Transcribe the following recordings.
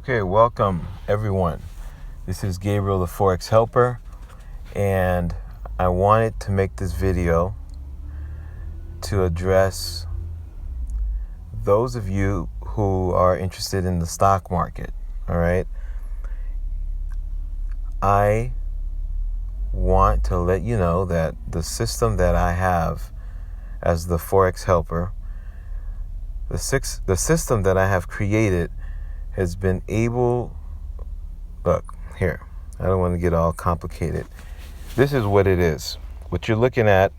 Okay, welcome everyone. This is Gabriel, the Forex Helper, and I wanted to make this video to address those of you who are interested in the stock market. All right. I want to let you know that the system that I have as the Forex Helper, the system that I have created has been able, look, here, I don't want to get all complicated. This is what it is. What you're looking at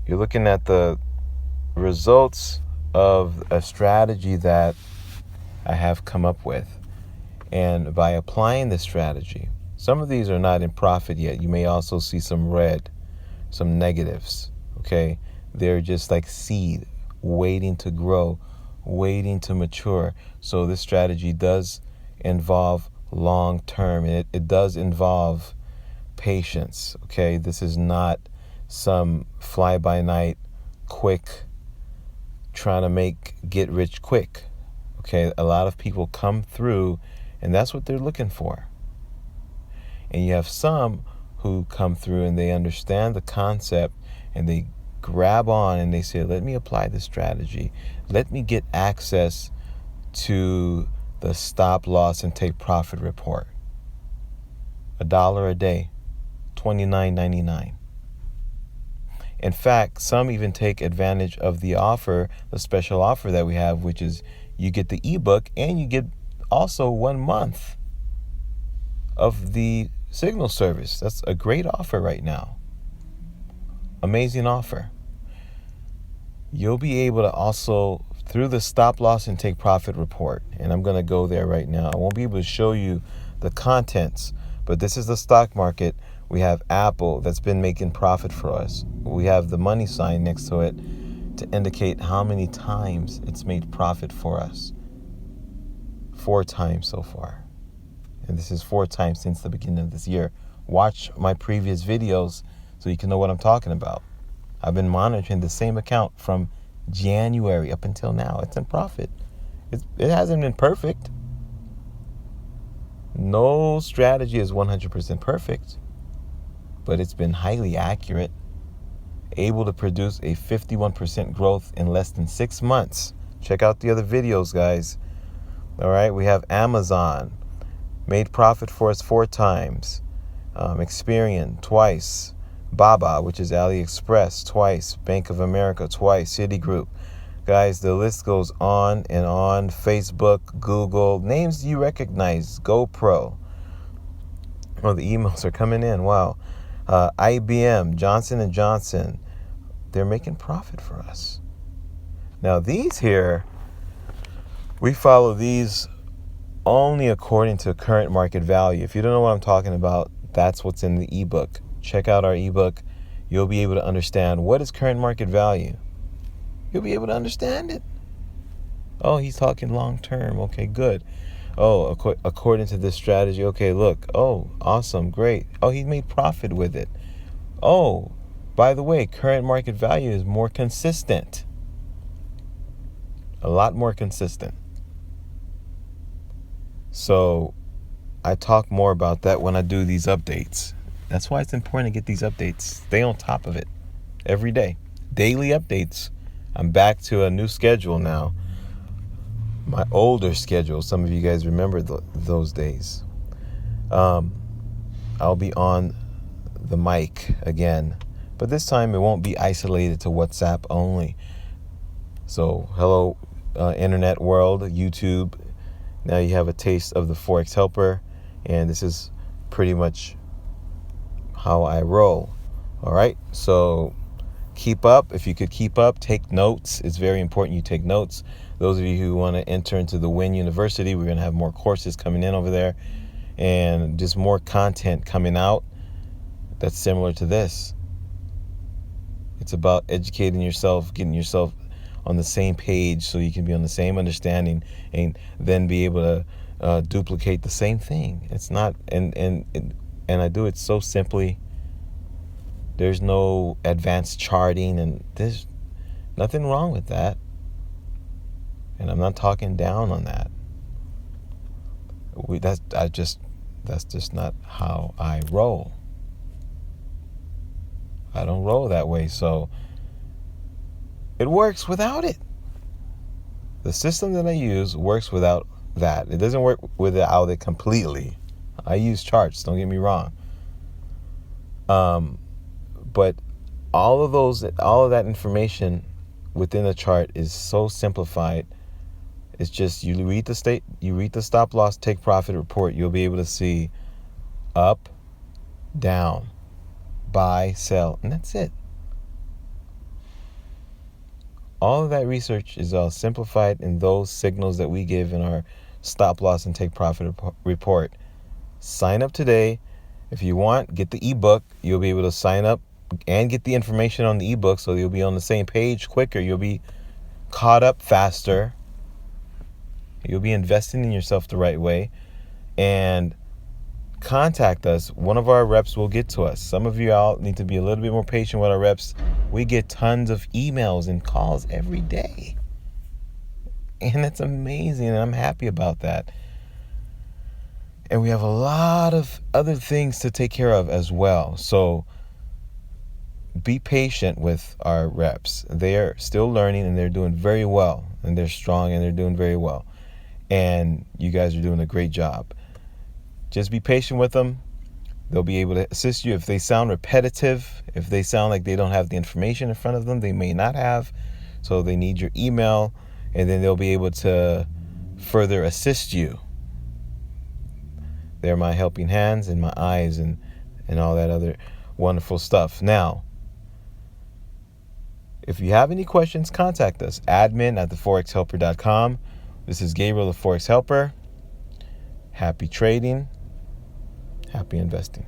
the results of a strategy that I have come up with. And by applying this strategy, some of these are not in profit yet. You may also see some red, some negatives, okay? They're just like seed waiting to grow, waiting to mature. So this strategy does involve long term, and it does involve patience, okay? This is not some fly by night quick trying to get rich quick, okay? A lot of people come through and that's what they're looking for. And you have some who come through and they understand the concept and they grab on and they say, let me apply this strategy. Let me get access to the stop loss and take profit report. $1 a day, $29.99. In fact, some even take advantage of the offer, the special offer that we have, which is you get the ebook and you get also 1 month of the Signal service. That's a great offer right now. Amazing offer. You'll be able to also, through the stop loss and take profit report, and I'm going to go there right now. I won't be able to show you the contents, but this is the stock market. We have Apple that's been making profit for us. We have the money sign next to it to indicate how many times it's made profit for us. 4 times so far. And this is 4 times since the beginning of this year. Watch my previous videos so you can know what I'm talking about. I've been monitoring the same account from January up until now. It's in profit. It hasn't been perfect. No strategy is 100% perfect, but it's been highly accurate, able to produce a 51% growth in less than 6 months. Check out the other videos, guys. All right, we have Amazon, made profit for us 4 times. Experian, twice. Baba, which is AliExpress, twice. Bank of America, twice. Citigroup. Guys, the list goes on and on. Facebook, Google, names you recognize. GoPro. Oh, the emails are coming in. Wow. IBM, Johnson & Johnson. They're making profit for us. Now, these here, we follow these only according to current market value. If you don't know what I'm talking about, that's what's in the ebook. Check out our ebook. You'll be able to understand what is current market value. You'll be able to understand it. Oh, he's talking long term. Okay, good. Oh, according to this strategy. Okay, look. Oh, awesome. Great. Oh, he made profit with it. Oh, by the way, current market value is more consistent. A lot more consistent. So I talk more about that when I do these updates. That's why it's important to get these updates. Stay on top of it every day. Daily updates. I'm back to a new schedule now. My older schedule. Some of you guys remember those days. I'll be on the mic again. But this time it won't be isolated to WhatsApp only. So hello, internet world, YouTube. Now you have a taste of the Forex Helper, and this is pretty much how I roll. All right, so keep up. If you could keep up, take notes. It's very important you take notes. Those of you who want to enter into the Win University, we're going to have more courses coming in over there and just more content coming out that's similar to this. It's about educating yourself, getting yourself on the same page so you can be on the same understanding and then be able to duplicate the same thing. It's not, and I do it so simply. There's no advanced charting, and there's nothing wrong with that. And I'm not talking down on that. That's just not how I roll. I don't roll that way. So it works without it. The system that I use works without that. It doesn't work without it completely. I use charts, don't get me wrong. But all of that information within a chart is so simplified. It's just you read the stop loss, take profit report, you'll be able to see up, down, buy, sell, and that's it. All of that research is all simplified in those signals that we give in our stop loss and take profit report. Sign up today. If you want, get the ebook. You'll be able to sign up and get the information on the ebook, so you'll be on the same page quicker. You'll be caught up faster. You'll be investing in yourself the right way. And contact us. One of our reps will get to us. Some of you all need to be a little bit more patient with our reps. We get tons of emails and calls every day. And it's amazing, and I'm happy about that. And we have a lot of other things to take care of as well. So be patient with our reps. They're still learning, and they're doing very well. And they're strong, and they're doing very well. And you guys are doing a great job. Just be patient with them. They'll be able to assist you. If they sound repetitive, if they sound like they don't have the information in front of them, they may not have. So they need your email, and then they'll be able to further assist you. They're my helping hands and my eyes and all that other wonderful stuff. Now, if you have any questions, contact us. admin@theforexhelper.com. This is Gabriel, the Forex Helper. Happy trading. Happy investing.